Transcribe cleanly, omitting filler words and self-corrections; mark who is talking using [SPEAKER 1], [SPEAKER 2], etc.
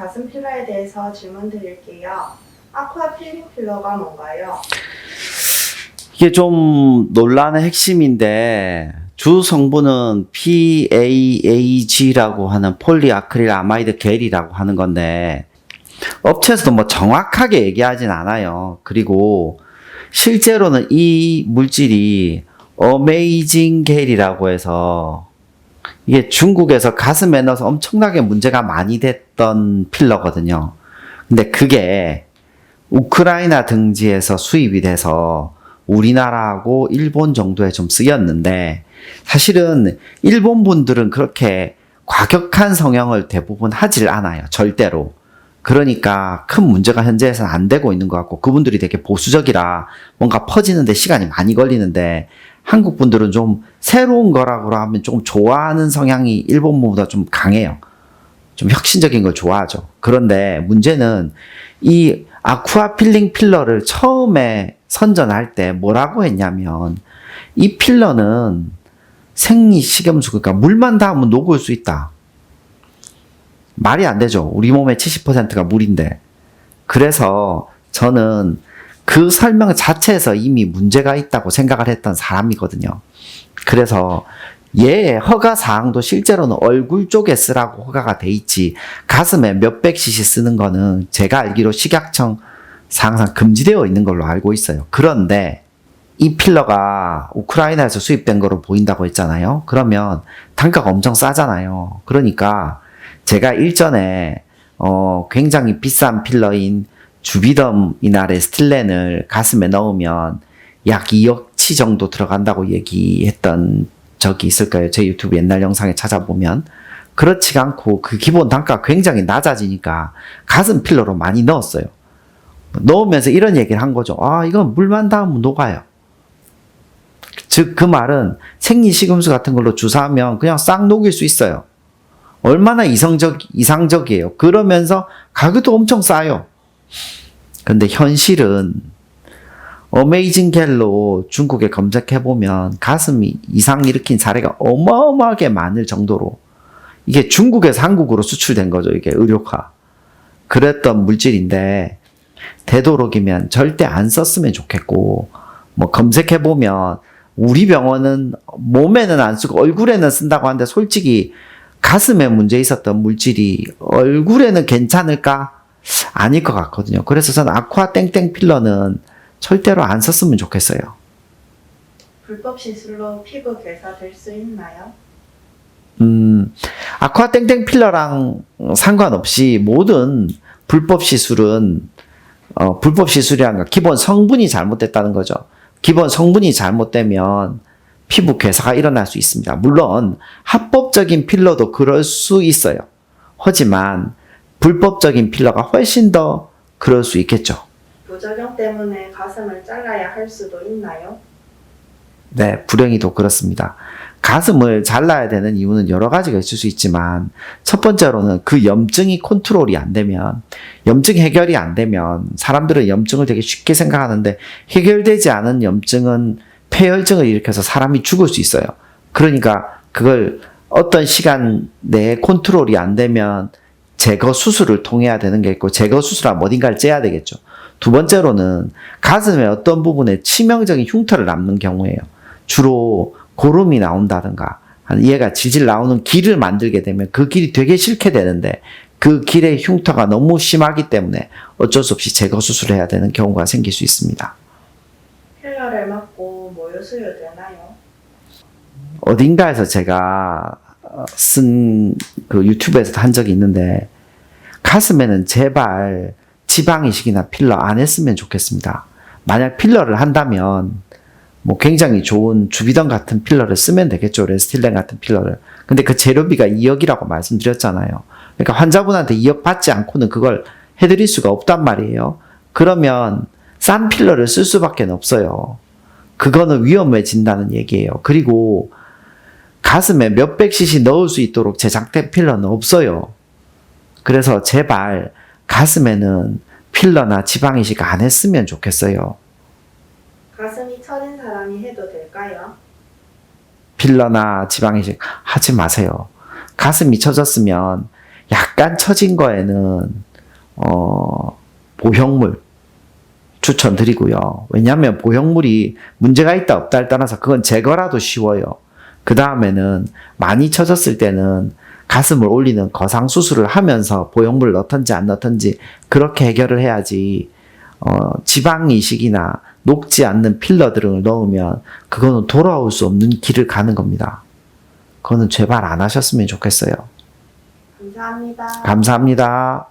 [SPEAKER 1] 가슴 필러에 대해서 질문 드릴게요. 아쿠아 필링 필러가 뭔가요?
[SPEAKER 2] 이게 좀 논란의 핵심인데 주 성분은 PAAG라고 하는 폴리아크릴 아마이드 겔이라고 하는 건데 업체에서도 뭐 정확하게 얘기하진 않아요. 그리고 실제로는 이 물질이 어메이징 겔이라고 해서 이게 중국에서 가슴에 넣어서 엄청나게 문제가 많이 됐던 필러거든요. 근데 그게 우크라이나 등지에서 수입이 돼서 우리나라하고 일본 정도에 좀 쓰였는데 사실은 일본 분들은 그렇게 과격한 성형을 대부분 하질 않아요. 절대로. 그러니까 큰 문제가 현재에서는 안 되고 있는 것 같고 그분들이 되게 보수적이라 뭔가 퍼지는데 시간이 많이 걸리는데 한국 분들은 좀 새로운 거라고 하면 조금 좋아하는 성향이 일본 분보다 좀 강해요. 좀 혁신적인 걸 좋아하죠. 그런데 문제는 이 아쿠아 필링 필러를 처음에 선전할 때 뭐라고 했냐면 이 필러는 생리식염수 그러니까 물만 닿으면 녹을 수 있다. 말이 안 되죠. 우리 몸의 70%가 물인데. 그래서 저는 그 설명 자체에서 이미 문제가 있다고 생각을 했던 사람이거든요. 그래서 얘의 허가 사항도 실제로는 얼굴 쪽에 쓰라고 허가가 돼 있지 가슴에 몇백 cc 쓰는 거는 제가 알기로 식약청 항상 금지되어 있는 걸로 알고 있어요. 그런데 이 필러가 우크라이나에서 수입된 거로 보인다고 했잖아요. 그러면 단가가 엄청 싸잖아요. 그러니까 제가 일전에 굉장히 비싼 필러인 주비덤이나 레스틸렌을 가슴에 넣으면 약 2억치 정도 들어간다고 얘기했던 적이 있을 거예요. 제 유튜브 옛날 영상에 찾아보면. 그렇지 않고 그 기본 단가가 굉장히 낮아지니까 가슴 필러로 많이 넣었어요. 넣으면서 이런 얘기를 한 거죠. 아, 이건 물만 닿으면 녹아요. 즉, 그 말은 생리식염수 같은 걸로 주사하면 그냥 싹 녹일 수 있어요. 얼마나 이상적이에요. 그러면서 가격도 엄청 싸요. 근데 현실은 어메이징 겔로 중국에 검색해보면 가슴이 이상 일으킨 사례가 어마어마하게 많을 정도로 이게 중국에서 한국으로 수출된 거죠. 이게 의료화. 그랬던 물질인데 되도록이면 절대 안 썼으면 좋겠고 뭐 검색해보면 우리 병원은 몸에는 안 쓰고 얼굴에는 쓴다고 하는데 솔직히 가슴에 문제 있었던 물질이 얼굴에는 괜찮을까? 아닐 것 같거든요. 그래서 저는 아쿠아 땡땡 필러는 절대로 안 썼으면 좋겠어요.
[SPEAKER 1] 불법 시술로 피부 괴사될 수 있나요?
[SPEAKER 2] 아쿠아 땡땡 필러랑 상관없이 모든 불법 시술은 불법 시술이란 건 기본 성분이 잘못됐다는 거죠. 기본 성분이 잘못되면 피부 괴사가 일어날 수 있습니다. 물론 합법적인 필러도 그럴 수 있어요. 하지만 불법적인 필러가 훨씬 더 그럴 수 있겠죠.
[SPEAKER 1] 부작용 때문에 가슴을 잘라야 할 수도 있나요?
[SPEAKER 2] 네, 불행히도 그렇습니다. 가슴을 잘라야 되는 이유는 여러 가지가 있을 수 있지만 첫 번째로는 그 염증이 컨트롤이 안 되면 염증 해결이 안 되면 사람들은 염증을 되게 쉽게 생각하는데 해결되지 않은 염증은 폐혈증을 일으켜서 사람이 죽을 수 있어요. 그러니까 그걸 어떤 시간 내에 컨트롤이 안 되면 제거 수술을 통해야 되는 게 있고 제거 수술하면 어딘가를 째야 되겠죠. 두 번째로는 가슴의 어떤 부분에 치명적인 흉터를 남는 경우에요. 주로 고름이 나온다든가 얘가 질질 나오는 길을 만들게 되면 그 길이 되게 싫게 되는데 그 길의 흉터가 너무 심하기 때문에 어쩔 수 없이 제거 수술을 해야 되는 경우가 생길 수 있습니다.
[SPEAKER 1] 필러를 맞고 모유 수유되나요?
[SPEAKER 2] 어딘가에서 제가 쓴 그 유튜브에서도 한 적이 있는데 가슴에는 제발 지방 이식이나 필러 안 했으면 좋겠습니다. 만약 필러를 한다면 뭐 굉장히 좋은 주비덤 같은 필러를 쓰면 되겠죠. 레스틸렌 같은 필러를. 근데 그 재료비가 2억이라고 말씀드렸잖아요. 그러니까 환자분한테 2억 받지 않고는 그걸 해드릴 수가 없단 말이에요. 그러면 싼 필러를 쓸 수밖에 없어요. 그거는 위험해진다는 얘기예요. 그리고 가슴에 몇백 cc 넣을 수 있도록 제작된 필러는 없어요. 그래서 제발 가슴에는 필러나 지방 이식 안 했으면 좋겠어요.
[SPEAKER 1] 가슴이 처진 사람이 해도 될까요?
[SPEAKER 2] 필러나 지방 이식 하지 마세요. 가슴이 처졌으면 약간 처진 거에는 보형물 추천드리고요. 왜냐하면 보형물이 문제가 있다 없다를 떠나서 그건 제거라도 쉬워요. 그 다음에는 많이 처졌을 때는 가슴을 올리는 거상 수술을 하면서 보형물을 넣던지 안 넣던지 그렇게 해결을 해야지 지방 이식이나 녹지 않는 필러들을 넣으면 그거는 돌아올 수 없는 길을 가는 겁니다. 그거는 제발 안 하셨으면 좋겠어요.
[SPEAKER 1] 감사합니다.
[SPEAKER 2] 감사합니다.